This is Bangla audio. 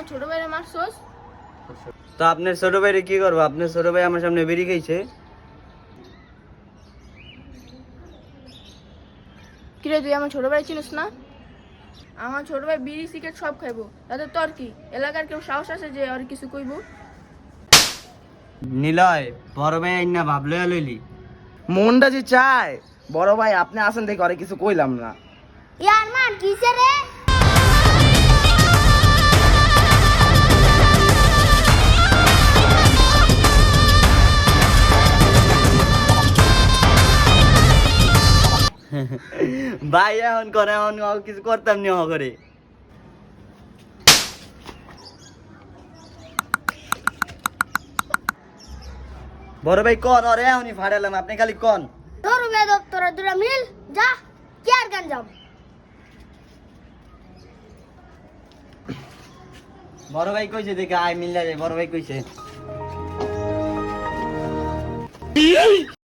আমার ছোট ভাইরে মারছস? তো আপনার ছোট ভাইরে কি করবো? আপনার ছোট ভাই আমার সামনে বেরিয়ে গেছে। কিরে তুই আমার ছোট ভাই চিনিস না? আমার ছোট ভাই বিড়ি সিগারেট সব খাইবো, তাতে তোর কি? এলাকার কেউ সাহস আছে যে আর কিছু কইবো? নিলয়, বড় ভাই আইন না ভাবলে লইলি। মনটা যে চায় বড় ভাই আপনি আসেন দেখে অনেক কিছু কইলাম না। ইয়ার মান কিসে রে? ভাই এখন করে এখন কিছু করতাম নি করে। বড় ভাই কন অরে এখনই ফাড়ালাম, আপনি খালি কন। ধরু বেদব তোরা দুরা মিল যা কি আর গান যাও। বড় ভাই কইছে দেখে আয় মিল্লা যায়, বড় ভাই কইছে।